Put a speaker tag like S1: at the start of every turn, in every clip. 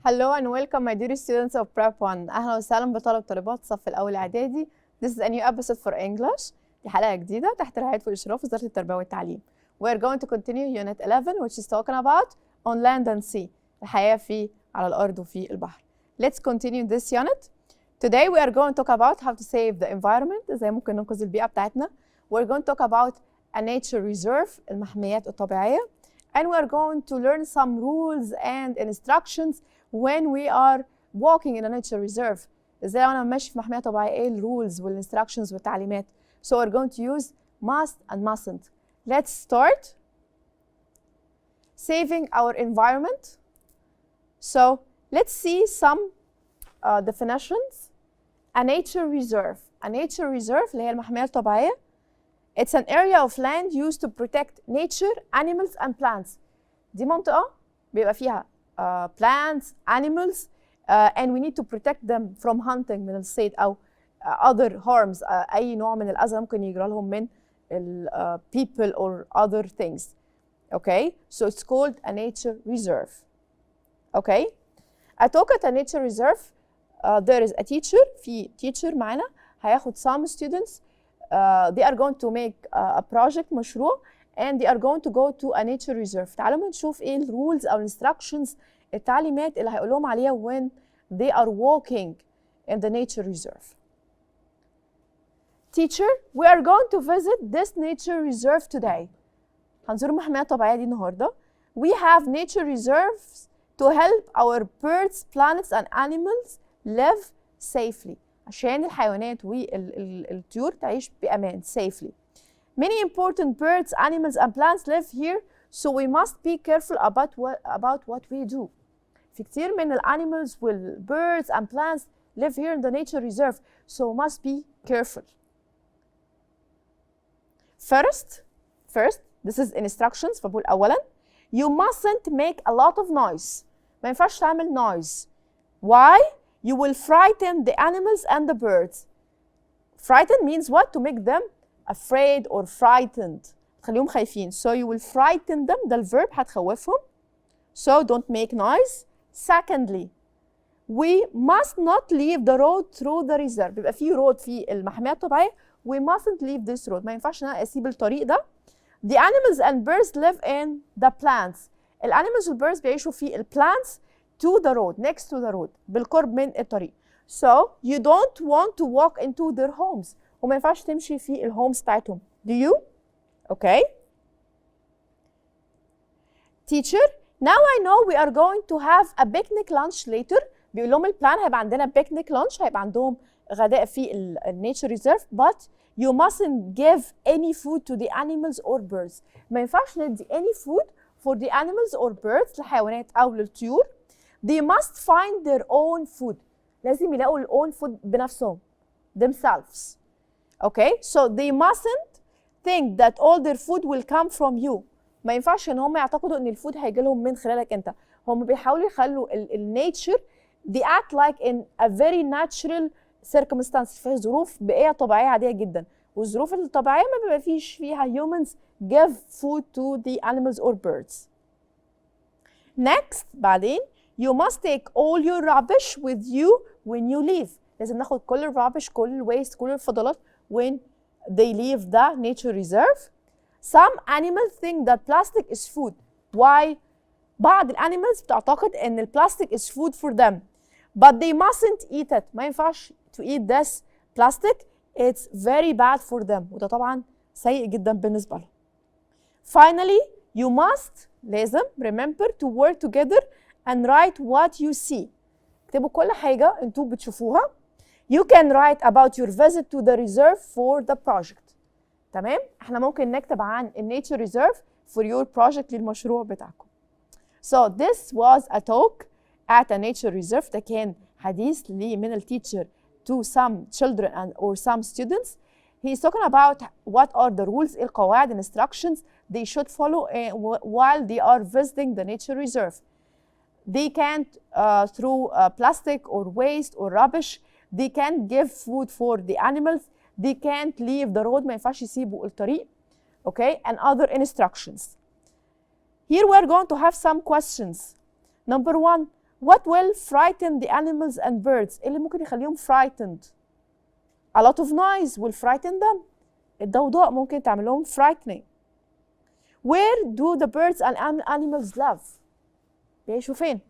S1: Hello and welcome my dear students of Prep 1. أهلا وسهلا طلبات الصف الأول الإعدادي. This is a new episode for English. دي حلقة جديدة تحت رعاية وإشراف وزارة التربية والتعليم. We're going to continue Unit 11 which is talking about on land and sea. الحياة على الأرض وفي البحر. Let's continue this unit. Today we are going to talk about how to save the environment. إزاي ممكن ننقذ البيئة بتاعتنا. We're going to talk about a nature reserve المحميات الطبيعية. And we are going to learn some rules and instructions when we are walking in a nature reserve. ازاي وانا ماشي في محمية طبيعية ايه الرولز والinstructions والتعليمات. So we're going to use must and mustn't. Let's start. Saving our environment. So let's see some definitions. A nature reserve. A nature reserve اللي هي المحمية الطبيعية. It's an area of land used to protect nature, animals and plants. دي منطقة بيبقى فيها plants, animals, and we need to protect them from hunting من الصيد أو other harms. أي نوع من الأذى ممكن يجرى لهم من people or other things. Okay, so it's called a nature reserve. Okay, I talk at a nature reserve. There is a teacher. في teacher معنا هياخد some students. They are going to make a project مشروع and they are going to go to a nature reserve. تعالوا نشوف ايه الرولز او instructions التعليمات اللي هيقول لهم عليها when they are walking in the nature reserve. Teacher, we are going to visit this nature reserve today. هنزور المحمية الطبيعية دي النهارده. We have nature reserves to help our birds, planets and animals live safely. عشان الحيوانات والطيور تعيش بأمان safely. Many important birds, animals and plants live here, so we must be careful about what we do. في كتير من animals birds and plants live here in the nature reserve, so must be careful. First, this is instructions. فبقول أولاً, you mustn't make a lot of noise. ما ينفعش تعمل noise. Why? You will frighten the animals and the birds. Frighten means what? To make them afraid or frightened. تخليهم خايفين. So you will frighten them. ده الverb هتخوفهم. So don't make noise. Secondly, we must not leave the road through the reserve. بيبقى في road في المحمية الطبيعية. We mustn't leave this road. ما ينفعش ان انا اسيب الطريق ده. The animals and birds live in the plants. الانيمالز والبيردز بيعيشوا في plants to the road, next to the road, بالقرب من الطريق. So you don't want to walk into their homes. وما ينفعش تمشي في الهومز بتاعتهم. Do you? Okay. Teacher, now I know we are going to have a picnic lunch later. بيقول لهم البلان هيبقى عندنا picnic lunch. هيبقى عندهم غداء في nature reserve, but you mustn't give any food to the animals or birds. ما ينفعش ندي any food for the animals or birds للحيوانات أو للطيور. They must find their own food. لازم يلاقوا ال own food بنفسهم. Themselves. Okay? So they mustn't think that all their food will come from you. ما ينفعش ان هم يعتقدوا ان الفود هيجي لهم من خلالك انت. هم بيحاولوا يخلوا ال nature they act like in a very natural circumstance. في ظروف بيئية طبيعية عادية جدا. والظروف الطبيعية ما بيبقى فيش فيها humans give food to the animals or birds. Next, بعدين you must take all your rubbish with you when you leave. لازم ناخد كل الرابش كل الويست كل الفضلات when they leave the nature reserve. Some animals think that plastic is food. Why? بعض الانيمالز بتعتقد ان البلاستيك is food for them. But they mustn't eat it. ما ينفعش to eat this plastic. It's very bad for them. وده طبعا سيء جدا بالنسبة لهم. Finally, you must لازم remember to work together and write what you see. اكتبوا كل حاجة انتوا بتشوفوها. You can write about your visit to the reserve for the project. تمام؟ احنا ممكن نكتب عن nature reserve for your project للمشروع بتاعكم. So this was a talk at a nature reserve. ده كان حديث لي من التيتشر to some children or some students. He's talking about what are the rules, القواعد, instructions they should follow while they are visiting the nature reserve. They can't throw plastic or waste or rubbish. They can't give food for the animals. They can't leave the road. ما ينفعش يسيبوا الطريق. Okay, and other instructions. Here we are going to have some questions. Number one, What will frighten the animals and birds؟ إيه اللي ممكن يخليهم frightened؟ A lot of noise will frighten them. الضوضاء ممكن تعمل لهم frightening. Where do the birds and animals live؟ بيعيشوا فين؟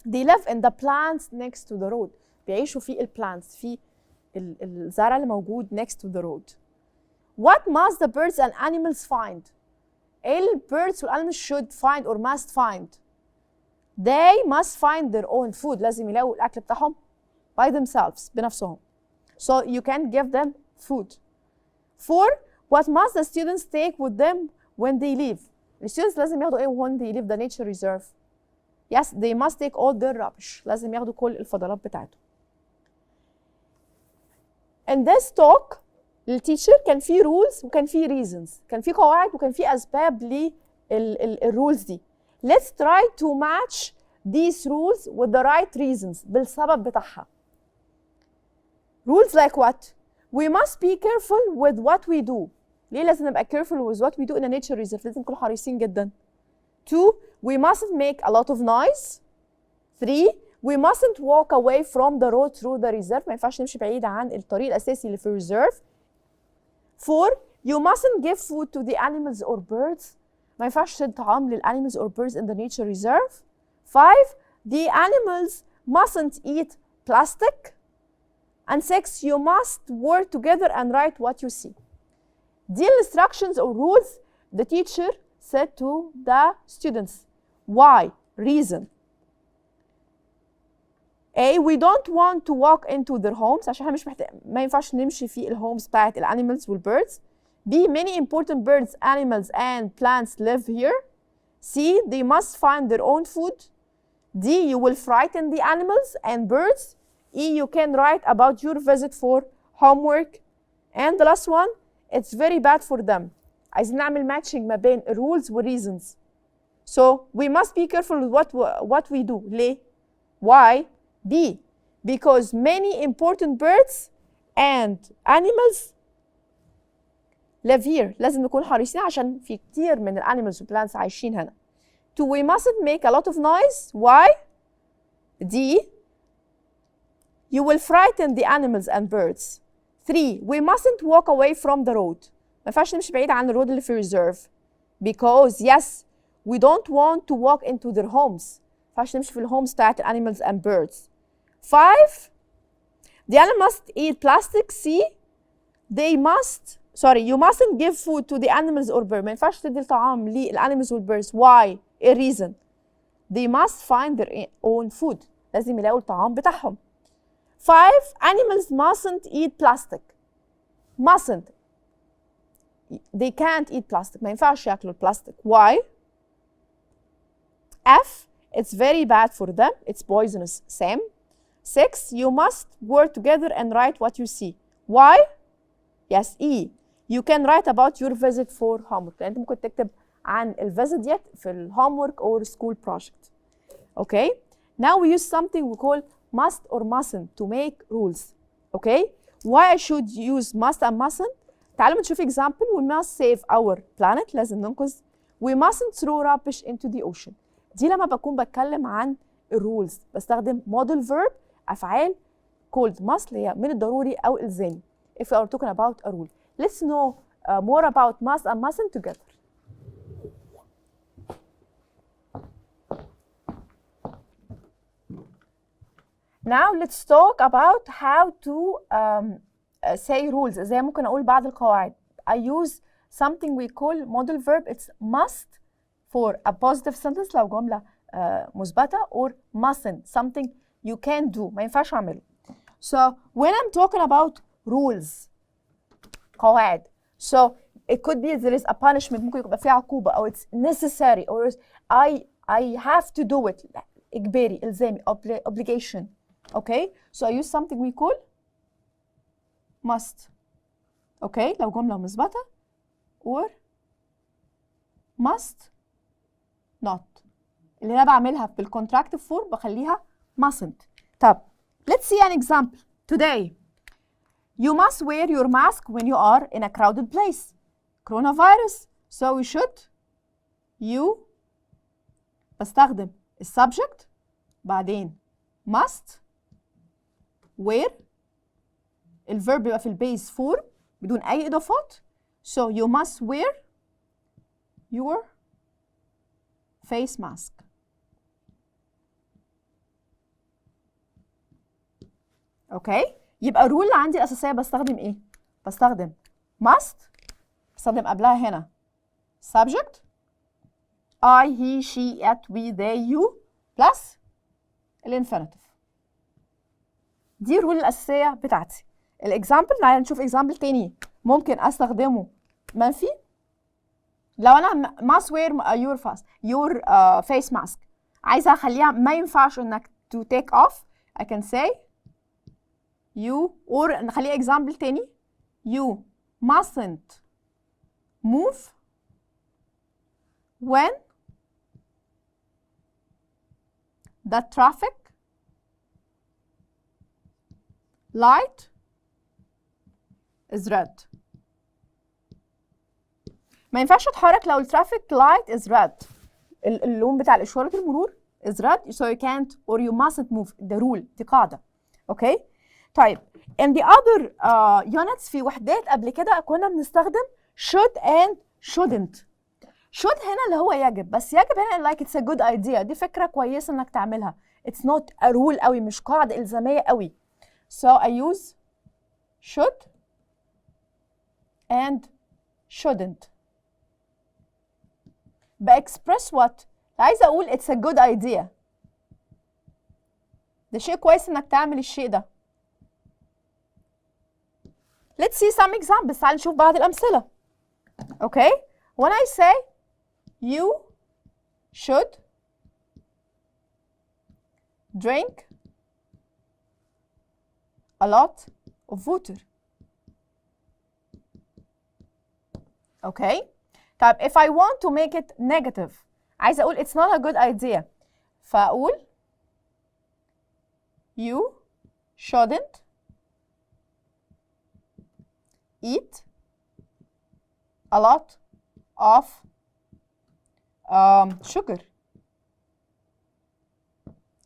S1: They live in the plants next to the road. بيعيشوا في البلانتس، في الزرع اللي موجود next to the road. What must the birds and animals find؟ ايه ال birds وال animals should find or must find؟ They must find their own food. لازم يلاقوا الأكل بتاعهم by themselves بنفسهم. So you can give them food. 4. What must the students take with them when they leave؟ The students لازم ياخدوا ايه when they leave the nature reserve؟ Yes, they must take all their rubbish. لازم ياخدوا كل الفضلات بتاعتهم. In this talk للتيتشر كان في rules وكان في reasons، كان في قواعد وكان في أسباب للrules دي. Let's try to match these rules with the right reasons بالسبب بتاعها. Rules like what? We must be careful with what we do. ليه لازم نبقى careful with what we do in a nature reserve؟ لازم نكون حريصين جدا. 2. We mustn't make a lot of noise. 3. We mustn't walk away from the road through the reserve. ما ينفعش نمشي بعيد عن الطريق الأساسي اللي في reserve. 4. You mustn't give food to the animals or birds. ما ينفعش تدي طعام للانيمالز or birds in the nature reserve. 5. The animals mustn't eat plastic. And 6. You must work together and write what you see. The instructions or rules the teacher said to the students. Why? Reason. A. We don't want to walk into their homes عشان احنا مش ما ينفعش نمشي في الهومز بتاعت الانيمالز والبيردز. B. Many important birds, animals and plants live here. C. They must find their own food. D. You will frighten the animals and birds. E. You can write about your visit for homework. And the last one, it's very bad for them. عايزين نعمل matching ما بين rules و reasons. So we must be careful with what we do. ليه؟ Why? B. Because many important birds and animals live here. لازم نكون حريصين عشان في كتير من الانيمالز والبلانتس عايشين هنا. 2. We mustn't make a lot of noise. Why? D. You will frighten the animals and birds. 3. We mustn't walk away from the road. ما ينفعش نمشي بعيد عن الرود اللي في reserve. Because yes, we don't want to walk into their homes. ما ينفعش نمشي في الهومز بتاعت animals and birds. 5. The animals must eat plastic. C. You mustn't give food to the animals or birds. ما ينفعش تدي الطعام للانيمالز والبيردز. Why? A reason. They must find their own food. لازم يلاقوا الطعام بتاعهم. 5. Animals mustn't eat plastic. Mustn't. They can't eat plastic. ما ينفعش ياكلوا البلاستيك. Why? F. It's very bad for them. It's poisonous. Same. 6. You must work together and write what you see. Why? Yes. E. You can write about your visit for homework. أنت ممكن تكتب عن الفيزيت ديت في الهومورك or school project. Okay. Now we use something we call must or mustn't to make rules. Okay. Why I should use must and mustn't? تعالوا نشوف example. We must save our planet. لازم ننقذ. We mustn't throw rubbish into the ocean. دي لما بكون بتكلم عن الرولز بستخدم model verb أفعال called must اللي هي من الضروري أو الزامي. If we are talking about a rule. Let's know more about must and mustn't together. Now let's talk about how to say rules. ازاي ممكن اقول بعض القواعد. I use something we call model verb. It's must for a positive sentence لو جملة مثبتة or mustn't something you can do ما ينفعش اعمله. So when I'm talking about rules قواعد. So it could be there is a punishment ممكن يبقى فيها عقوبة أو it's necessary or I have to do it إجباري إلزامي obligation. Okay. So I use something we call must. Okay. لو جملة مثبتة or must not اللي أنا بعملها بالcontractive form بخليها mustn't. طب let's see an example. Today you must wear your mask when you are in a crowded place. Coronavirus. So we should. You بستخدم السبجكت بعدين must wear الفيرب بيبقى في البيز فورم بدون اي اضافات. So you must wear your face mask. اوكي، يبقى الرول اللي عندي الاساسيه بستخدم ايه؟ بستخدم must، بستخدم قبلها هنا subject I he she it we they you plus الانفينيتيف. دي الرول الاساسيه بتاعتي. الاكزامبل، تعالى نشوف اكزامبل تاني ممكن استخدمه منفي. لو انا must wear your face mask، عايزه اخليها ما ينفعش انك to take off، I can say you، or نخليه اكزامبل تاني you mustn't move when the traffic light is red. ما ينفعش اتحرك لو الترافيك لايت is red، اللون بتاع الاشاره المرور is red، so you can't or you mustn't move. ده rule، دي قاعده. اوكي طيب in the other units في وحدات قبل كده كنا بنستخدم should and shouldn't. should هنا اللي هو يجب، بس يجب هنا like it's a good idea، دي فكره كويسه انك تعملها. it's not a rule قوي، مش قاعده الزاميه قوي. so I use should and shouldn't. بexpress what؟ عايزه اقول it's a good idea، ده شيء كويس انك تعمل الشيء ده. let's see some examples، تعال نشوف بعض الامثله. okay when I say you should drink a lot of water. okay طيب if I want to make it negative، عايزه اقول it's not a good idea، فاقول you shouldn't eat a lot of sugar.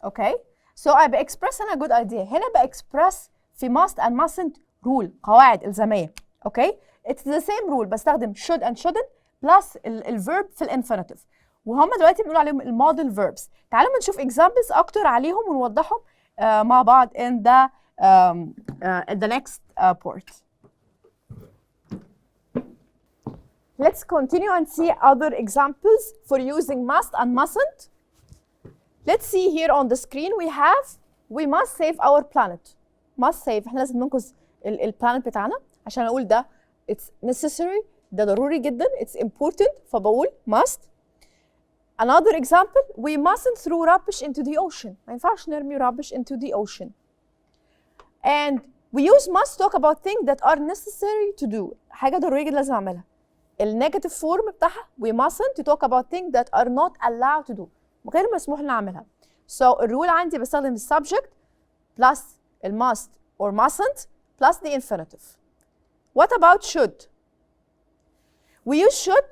S1: okay so I express هنا good idea، هنا express في must and mustn't rule، قواعد إلزامية. okay it's the same rule، بستخدم should and shouldn't plus الverb في الانفينيتيف، وهم دلوقتي بنقول عليهم الموديل verbs. تعالوا نشوف examples أكتر عليهم ونوضحهم مع بعض in the next part. Let's continue and see other examples for using must and mustn't. Let's see here on the screen we must save our planet. must save، احنا لازم ننقذ البلانت بتاعنا، عشان اقول ده it's necessary، ده ضروري جدا، it's important، فبقول must. Another example we mustn't throw rubbish into the ocean، ما ينفعش نرمي rubbish into the ocean. And we use must to talk about things that are necessary to do، حاجة ضرورية جدا لازم اعملها. النيجاتيف فورم بتاعها we mustn't to talk about things that are not allowed to do، غير مسموح لنا نعملها. So الرول عندي بستخدم subject plus must or mustn't plus the infinitive. What about should؟ We use should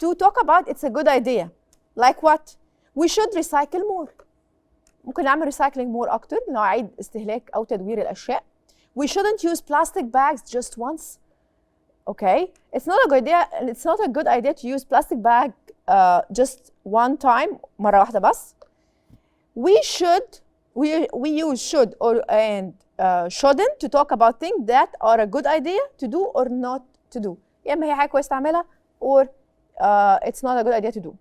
S1: to talk about it's a good idea. Like what؟ We should recycle more. ممكن نعمل recycling more أكتر، نعيد استهلاك أو تدوير الأشياء. We shouldn't use plastic bags just once. Okay, it's not a good idea. It's not a good idea to use plastic bag just one time، مرة واحدة بس. We use should and shouldn't to talk about things that are a good idea to do or not to do. يا إما هي حاجة كويس تعملها or it's not a good idea to do.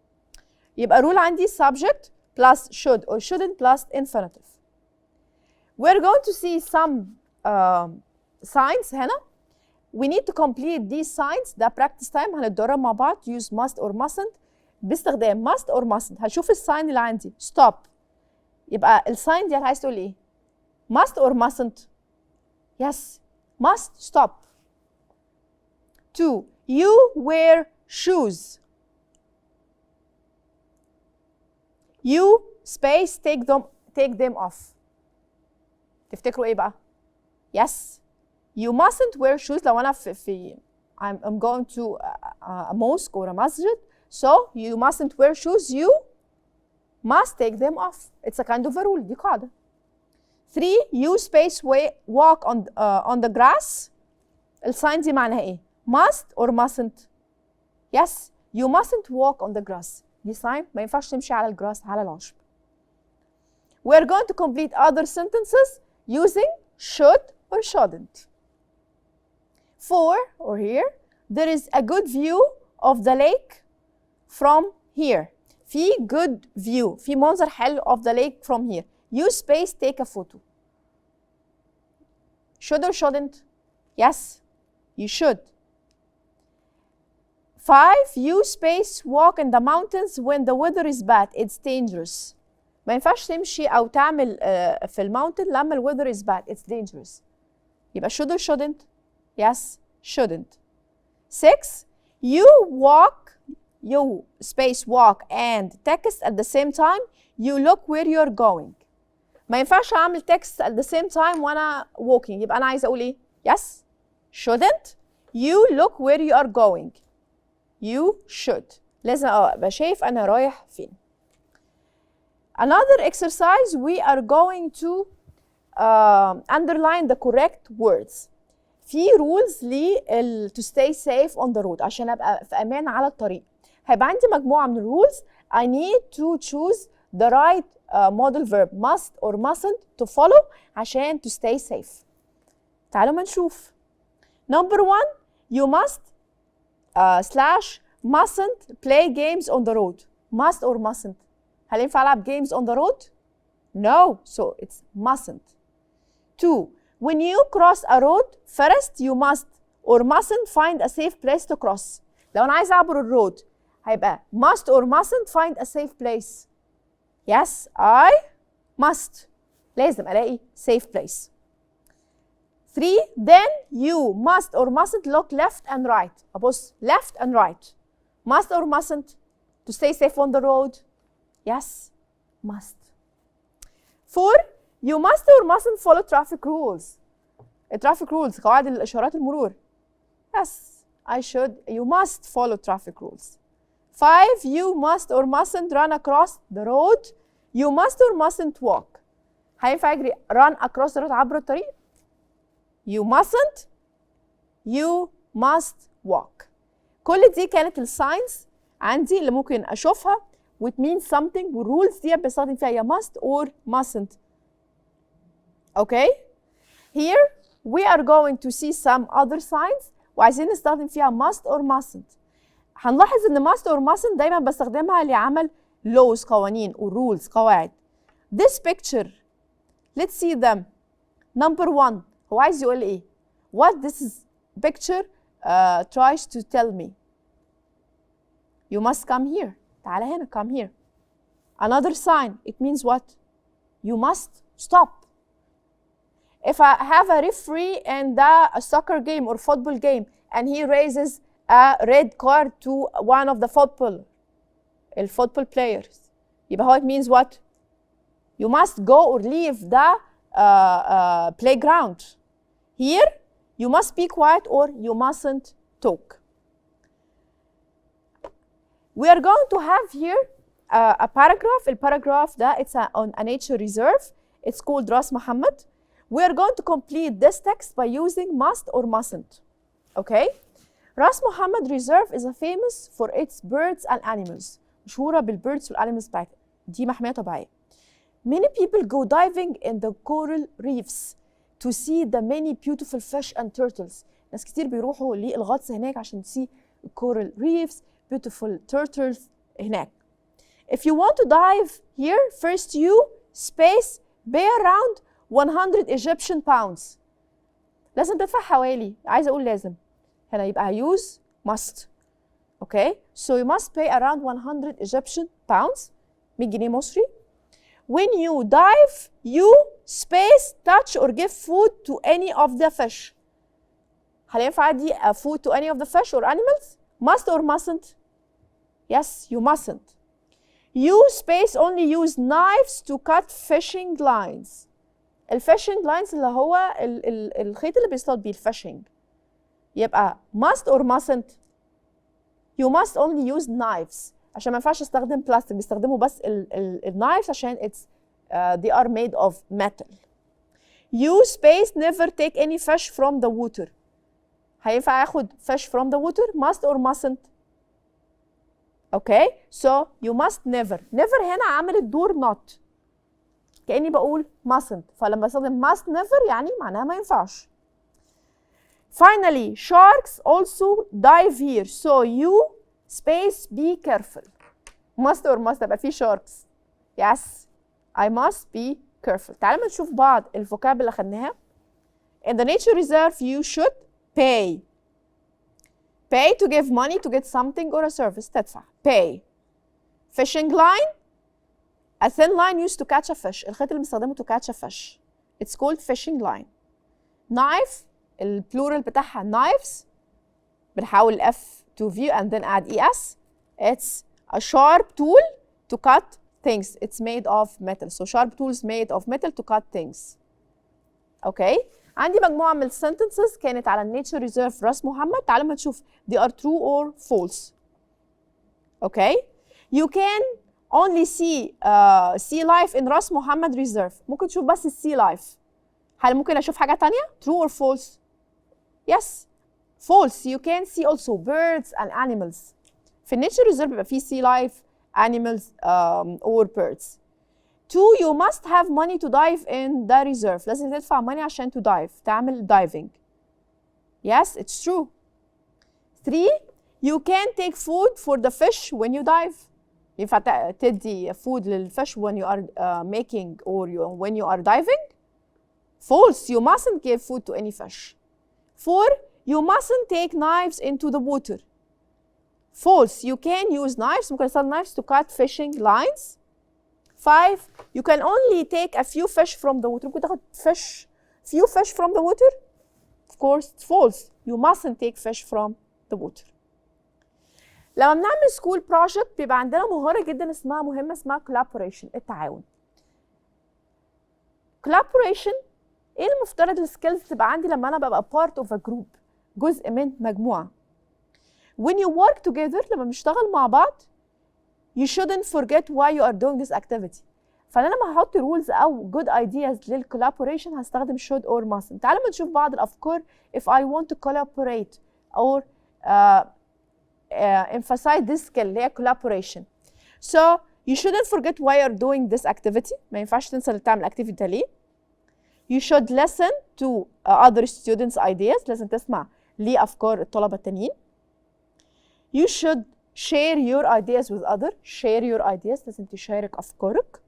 S1: يبقى rule عندي subject plus should or shouldn't plus infinitive. We're going to see some signs هنا. We need to complete these signs، ده practice time، هنتدرب مع بعض use must or mustn't باستخدام must or mustn't. هشوف الساين اللي عندي stop، يبقى الساين دي عايز تقول ايه؟ must or mustn't؟ yes must stop. 2 you wear shoes، you space take them off. تفتكروا ايه بقى؟ yes you mustn't wear shoes لو أنا في I'm going to a mosque or a masjid، so you mustn't wear shoes، you must take them off. It's a kind of a rule. دي قاعدة. 3 you space walk on the grass. الساين دي معناها ايه؟ must or mustn't؟ yes you mustn't walk on the grass. دي ساين ما ينفعش تمشي على الجراس على العشب. We are going to complete other sentences using should or shouldn't. 4 or here there is a good view of the lake from here. في good view في منظر حلو of the lake from here. You space take a photo. Should or shouldn't؟ yes you should. 5 you space walk in the mountains when the weather is bad. It's dangerous. ما ينفعش تمشي أو تعمل في الماونتن لما ال weather is bad. It's dangerous. يبقى should or shouldn't؟ yes shouldn't. 6 you space walk and text at the same time. You look where you're going. ما ينفعش أعمل text at the same time وأنا walking. يبقى أنا عايزة أقول إيه؟ yes shouldn't. You look where you are going. You should. لازم أبقى شايف أنا رايح فين. Another exercise we are going to underline the correct words. في rules to stay safe on the road عشان أبقى في أمان على الطريق. هيبقى عندي مجموعة من rules. I need to choose the right modal verb must or mustn't to follow عشان to stay safe. تعالوا ما نشوف. Number 1 you must / mustn't play games on the road. Must or mustn't؟ هل ينفع ألعب games on the road؟ No, so it's mustn't. 2 when you cross a road first you must or mustn't find a safe place to cross. لو أنا عايز أعبر الرود هيبقى must or mustn't find a safe place. Yes, I must. لازم ألاقي safe place. 3 then you must or mustn't look left and right. أبص left and right. Must or mustn't to stay safe on the road? Yes, must. 4 you must or mustn't follow traffic rules. Traffic rules قواعد الإشارات المرور. Yes, I should. You must follow traffic rules. 5 you must or mustn't run across the road. You must or mustn't walk. هينفع أجري run across the road عبر الطريق؟ You mustn't. You must walk. كل دي كانت الساينز عندي اللي ممكن أشوفها which means something والrules دي بستخدم فيها يا must or mustn't. Okay? Here we are going to see some other signs وعايزين نستخدم فيها must or mustn't. هنلاحظ ان must or mustn't دايما بستخدمها لعمل laws قوانين or rules قواعد. This picture let's see them. Number 1 هو عايز يقول ايه؟ What this picture tries to tell me. You must come here. تعالى هنا come here. Another sign it means what? You must stop. If I have a referee and a soccer game or football game and he raises a red card to one of the football players يبقى هو it means what? You must go or leave the playground. Here you must be quiet or you mustn't talk. We are going to have here a paragraph. الباراجراف ده it's on a nature reserve. It's called راس محمد. We are going to complete this text by using must or mustn't. Okay? راس محمد reserve is famous for its birds and animals. مشهورة بالبيردز والانيمالز بتاعتها. دي محمية طبيعية. Many people go diving in the coral reefs to see the many beautiful fish and turtles. ناس كتير بيروحوا للغطس هناك عشان see coral reefs, beautiful turtles هناك. If you want to dive here, first you space pay around 100 Egyptian pounds. لازم تدفع حوالي عايزة أقول لازم هنا يبقى use must. Okay, so you must pay around 100 Egyptian pounds 100 جنيه مصري. When you dive, you space touch or give food to any of the fish. هل ينفع أدي food to any of the fish or animals? Must or mustn't? Yes, you mustn't. You space only use knives to cut fishing lines. الفishing lines اللي هو الخيط اللي بيصطاد بيه الفishing. يبقى must or mustn't? You must only use knives. عشان ما ينفعش استخدم بلاستيك، بيستخدموا بس النايفز عشان they are made of metal. You space never take any fish from the water. هينفع اخد fish from the water must or mustn't؟ اوكي so you must never هنا عملت دور not، كأني بقول mustn't، فلما استخدم must never يعني معناها ما ينفعش. Finally sharks also dive here so you space be careful. must or must يبقى في sharks. yes I must be careful. تعالوا نشوف بعض الفوكاب اللي خدناها. In the nature reserve you should pay to give money to get something or a service. تدفع pay. Fishing line a thin line used to catch a fish. الخيط اللي بنستخدمه to catch a fish. It's called fishing line. Knife البلورال بتاعها knives بنحول F to V and then add ES. It's a sharp tool to cut things. It's made of metal. So sharp tools made of metal to cut things. Okay. عندي مجموعة من الsentences كانت على النيتشر ريزيرف راس محمد. تعالوا نشوف they are true or false. Okay. You can only see life in راس محمد reserve. ممكن تشوف بس see life. هل ممكن أشوف حاجة تانية؟ True or false? Yes. False. You can see also birds and animals. في النيتشر ريزيرف بيبقى فيه see life, animals or birds. Two, you must have money to dive in the reserve. لازم تدفع money عشان to dive. تعمل diving. Yes, it's true. Three, you can take food for the fish when you dive. ينفع تدي food للfish when you are making or when you are diving? False. You mustn't give food to any fish. Four, you mustn't take knives into the water. False. You can use knives. ممكن استخدم knives to cut fishing lines. Five, you can only take a few fish from the water. ممكن تاخد few fish from the water? Of course, it's false. You mustn't take fish from the water. لما بنعمل school project بيبقى عندنا مهارة جدا مهمة اسمها collaboration، التعاون. collaboration ايه المفترض السكيلز تبقى عندي لما انا ببقى part of a group، جزء من مجموعة. When you work together لما بنشتغل مع بعض you shouldn't forget why you are doing this activity. فانا لما هحط rules او good ideas للcollaboration هستخدم should or mustn't. تعالوا نشوف بعض الافكار if I want to collaborate or emphasize this skill اللي هي collaboration. So you shouldn't forget why you're doing this activity. ما ينفعش تنسى اللي تعمل activity ده ليه. You should listen to other students' ideas. لازم تسمع لأفكار الطلبة التانيين. You should share your ideas with others. Share your ideas. لازم تشارك أفكارك.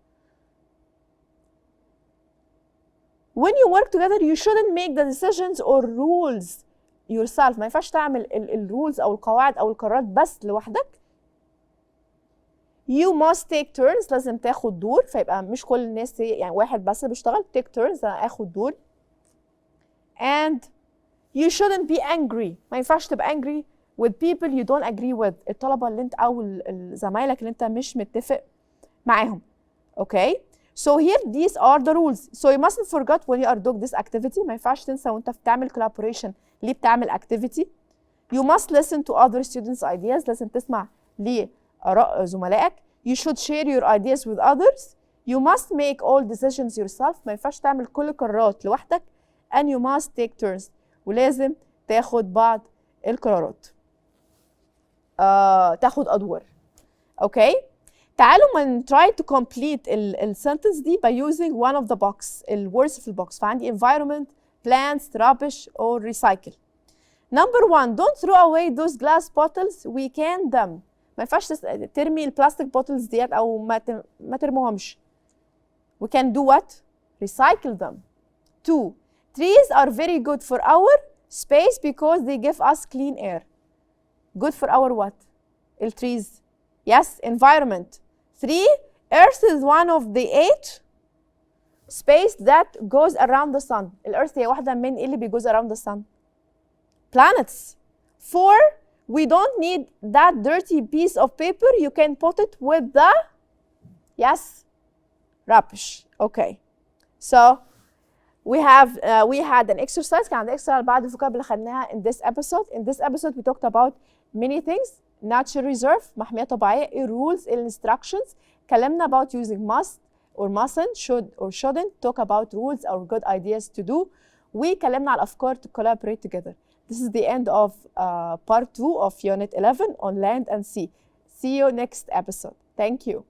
S1: When you work together, you shouldn't make the decisions or rules yourself. ما ينفعش تعمل الرولز أو القواعد أو القرارات بس لوحدك. You must take turns. لازم تاخد دور، فيبقى مش كل الناس يعني واحد بس بيشتغل. Take turns. أنا آخد دور. And you shouldn't be angry. ما ينفعش تبقى angry with people you don't agree with. الطلبة اللي انت أو زمايلك اللي انت مش متفق معاهم. Okay? So here these are the rules. So you mustn't forget when you are doing this activity. ما ينفعش تنسى وانت بتعمل collaboration ليه بتعمل activity. You must listen to other students' ideas. لازم تسمع لآراء زملائك. You should share your ideas with others. You must make all decisions yourself. ما ينفعش تعمل كل القرارات لوحدك. And you must take turns. ولازم تاخد بعض القرارات. تاخد أدوار. Okay? تعالوا ما try to complete السنتنس دي by using one of the box. الwords في البوكس. فعندي environment, plants, rubbish or recycle. Number one, don't throw away those glass bottles. We can them. ما ينفعش ترمي البلاستيك bottles ديت أو ما ترموهمش. We can do what? Recycle them. Two, trees are very good for our space because they give us clean air. Good for our what? Trees. Yes, environment. Three, Earth is one of the 8 space that goes around the sun. الأرث هي واحدة من اللي بيجوز around the sun. Planets. Four, we don't need that dirty piece of paper. You can put it with the, yes, rubbish. Okay. So we had an exercise. كان عندنا exercise بعد الفوكاب اللي خدناها in this episode. In this episode we talked about many things. nature reserve محمية طبيعية. ايه rules instructions اتكلمنا about using must or mustn't, should or shouldn't, talk about rules or good ideas to do. واتكلمنا على الأفكار to collaborate together. This is the end of part 2 of unit 11 on land and sea. See you next episode. Thank you.